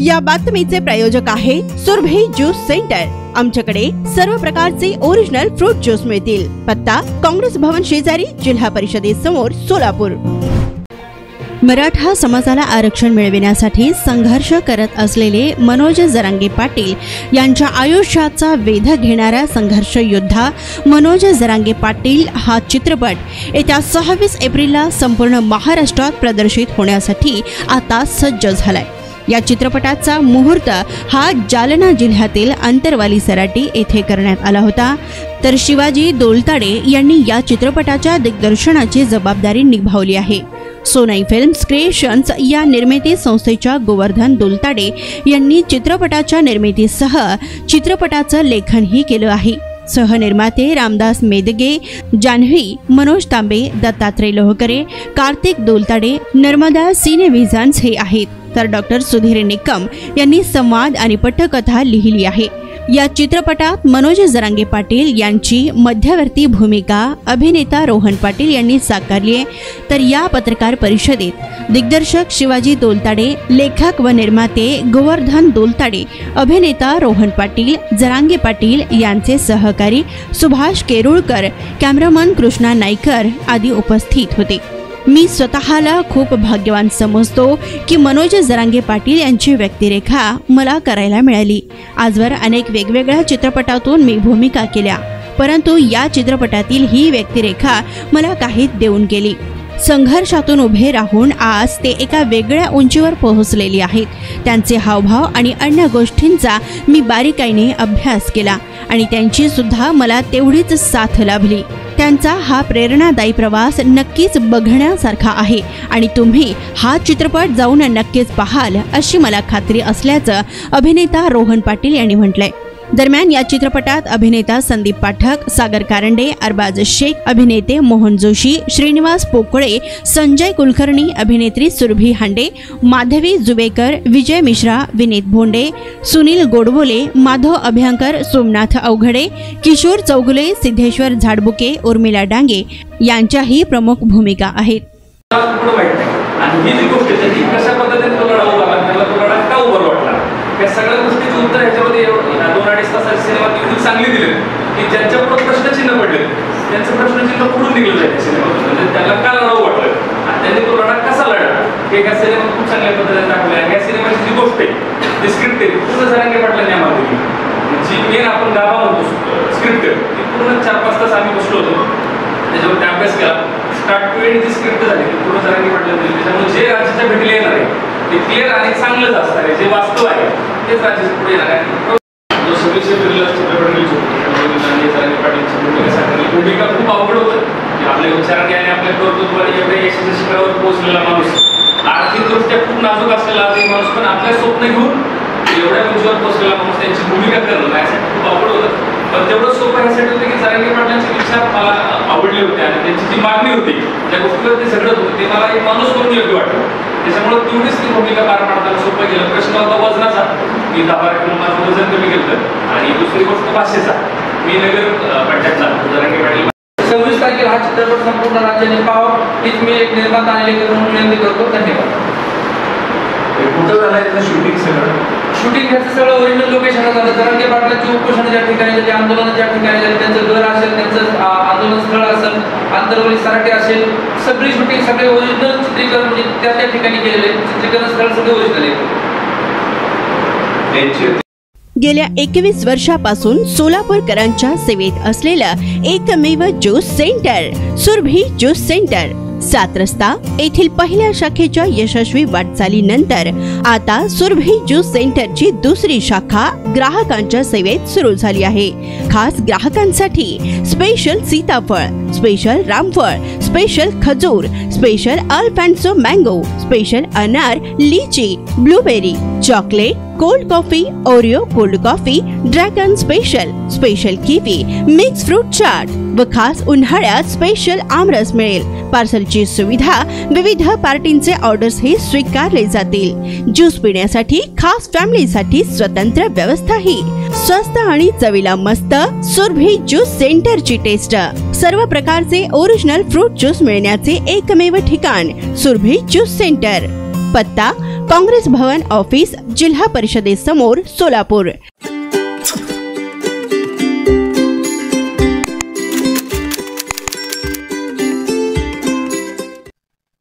या बातमीचे प्रायोजक आहे सुरभी ज्यूस सेंटर। आमच्याकडे सर्व प्रकारचे ओरिजिनल फ्रूट ज्यूस मिळतील। पत्ता काँग्रेस भवन शेजारी, जिल्हा परिषदेसमोर, सोलापूर। मराठा समाजाला आरक्षण मिळविण्यासाठी संघर्ष करत असलेले मनोज जरांगे पाटील यांच्या आयुष्याचा वेध घेणारा संघर्ष योद्धा मनोज जरांगे पाटील हा चित्रपट येत्या 26 एप्रिलला संपूर्ण महाराष्ट्रात प्रदर्शित होण्यासाठी आता सज्ज झालाय। या चित्रपटाचा मुहूर्त हा जालना जिल्ह्यातील अंतरवाली सराटी येथे करण्यात आला होता। तर शिवाजी दोलताडे यांनी या चित्रपटाच्या दिग्दर्शनाची जबाबदारी निभावली आहे। सोनाई फिल्म्स क्रिएशन्स या निर्मिती संस्थेच्या गोवर्धन दोलताडे यांनी चित्रपटाच्या निर्मितीसह चित्रपटाचं लेखनही केलं आहे। सहनिर्माते रामदास मेदगे, जान्हवी, मनोज तांबे, दत्तात्रय लोहकरे, कार्तिक दोलताडे, नर्मदा सिनेव्हिजन्स हे आहेत। तर डॉक्टर सुधीर निकम यांनी संवाद आणि पटकथा लिहिली आहे। या चित्रपटात मनोज जरांगे पाटील यांची मध्यवर्ती भूमिका अभिनेता रोहन पाटील यांनी साकारली आहे। तर या पत्रकार परिषदेत दिग्दर्शक शिवाजी दोलताडे, लेखक व निर्माते गोवर्धन दोलताडे, अभिनेता रोहन पाटील, जरांगे पाटील यांचे सहकारी सुभाष केरुळकर, कॅमेरामन कृष्णा नाईकर आदी उपस्थित होते। मी स्वतःला खूप भाग्यवान समजतो की मनोज जरांगे पाटील यांची व्यक्तिरेखा मला करायला मिळाली। आजवर अनेक वेगवेगळ्या चित्रपटातून मी भूमिका केल्या, परंतु या चित्रपटातील ही व्यक्तिरेखा मला काहीच देऊन गेली। संघर्षातून उभे राहून आज ते एका वेगळ्या उंचीवर पोहोचलेले आहेत। त्यांचे हावभाव आणि अन्य गोष्टींचा मी बारीकाईने अभ्यास केला आणि त्यांची सुद्धा मला तेवढीच साथ लाभली। त्यांचा हा प्रेरणादायी प्रवास नक्कीच बघण्यासारखा आहे आणि तुम्ही हा चित्रपट जाऊन नक्कीच पाहाल अशी मला खात्री असल्याचं अभिनेता रोहन पाटील यांनी म्हटलंय। दरम्यान या चित्रपटात अभिनेता संदीप पाठक, सागर कारंडे, अरबाज शेख, अभिनेते मोहन जोशी, श्रीनिवास पोकळे, संजय कुलकर्णी, अभिनेत्री सुरभी हांडे, माधवी जुबेकर, विजय मिश्रा, विनीत भोंडे, सुनील गोडबोले, माधव अभ्यंकर, सोमनाथ अवघडे, किशोर चौगुले, सिद्धेश्वर झाडबुके, उर्मिला डांगे यांच्याही प्रमुख भूमिका आहेत। या सगळ्या गोष्टीचं उत्तर ह्याच्यामध्ये 2-2.5 तासाच्या सिनेमात एवढी चांगली दिली की ज्यांच्यापुढे प्रश्नचिन्ह पडले त्यांचं प्रश्नचिन्ह पुढून निघलं जाईल सिनेमातून, म्हणजे त्याला का लढावं वाटलं आणि त्यांनी तो लढा कसा लढला हे या सिनेमात खूप चांगल्या पद्धतीने दाखवलं आहे। या सिनेमाची जी गोष्ट आहे ती स्क्रिप्ट आहे पूर्ण जरांगे पाटलांनी आम्हाला दिली। जी मेन आपण गाभा म्हणतो स्क्रिप्ट ती पूर्ण 4-5 तास आम्ही बसलो होतो, त्याच्यावर त्या अभ्यास केला। स्टार्ट टू एंड जी स्क्रिप्ट झाली ती पूर्ण जरांगे पाटलांनी दिली। त्याच्यामुळे जे राज्याच्या भेटीला येणार आहे ते क्लिअर आणि चांगलंच असणार आहे, जे वास्तव आहे तेच राज्याच्या पुढे येणार आहे। जो सगळीचे चित्रपट रिलीज होतो भूमिका खूप अवघड होतं की आपल्या विचाराने आणि आपल्या कर्तृत्वाने एवढ्या यशाच्या शिखरावर पोहोचलेला माणूस, आर्थिकदृष्ट्या खूप नाजूक असलेला आजही माणूस, पण आपल्या स्वप्न घेऊन एवढ्या उंचीवर पोहोचलेला माणूस त्यांची भूमिका करणं यासाठी खूप अवघड होतं। पण तेवढं सोपं ह्यासाठी होतं की जरांगे पाटलांचे विचार मला आवडले होते आणि त्यांची जी मागणी होती ज्या गोष्टीवर ते झगडत होते ते मला एक माणूस म्हणून योग्य वाटलं। त्याच्यामुळे तेवढीच ती भूमिका पार पाडताना सोपं गेलं। प्रश्न होता वजनाचा, मी 10-12 किलो माझं वजन कमी केलं आणि दुसरी गोष्ट भाषेचा, मी नगर पट्ट्यातला जरांगे पाटील। 26 तारखेला हा चित्रपट संपूर्ण राज्याने पाहावा हीच मी एक निर्माता आणि लेखक म्हणून विनंती करतो। धन्यवाद। कुठं झालं याचं शूटिंग? शूटिंग ह्याचं सगळं ओरिजिनल लोकेशनला झालं। जरांगे पाटलांची उपोषण ज्या ठिकाणी झाली, आंदोलन ज्या ठिकाणी झाली, त्यांचं घर असेल, त्यांचं आंदोलन स्थळ असेल, अंतरवली सराटे असेल, सगळी शूटिंग सगळे ओरिजिनल चित्रीकरण म्हणजे त्या ठिकाणी केलेले चित्रीकरण स्थळ सगळे ओरिजिनल आहे। गेल्या 21 वर्षापासून सोलापूरकरांच्या सेवेत असलेलं एकमेव juice centre Surabhi juice centre, 7 रस्ता येथील पहिल्या शाखेच्या यशस्वी वाटचालीनंतर आता सुरभी ज्यूस सेंटरची दुसरी शाखा ग्राहकांच्या सेवेत सुरू झाली आहे। खास ग्राहकांसाठी स्पेशल सीताफळ, स्पेशल रामफळ, स्पेशल खजूर, स्पेशल अल्फान्सो मँगो, स्पेशल अनार, लीची, blueberry, chocolate, cold coffee, Oreo cold coffee, dragon special, special kiwi, mix fruit chaat व खास उन्हाळ्यात स्पेशल आमरस मिळेल। पार्सलची सुविधा, विविध पार्टींचे ऑर्डर्स हे स्वीकारले जातील। ज्यूस पिण्यासाठी खास फॅमिलीसाठी स्वतंत्र व्यवस्थाही। स्वस्त आणि चवीला मस्त सुरभी ज्यूस सेंटरची टेस्ट। सर्व प्रकारचे ओरिजिनल फ्रूट ज्यूस मिळण्याचे एकमेव ठिकाण सुरभी ज्यूस सेंटर। पत्ता काँग्रेस भवन ऑफिस जिल्हा परिषदेसमोर सोलापूर।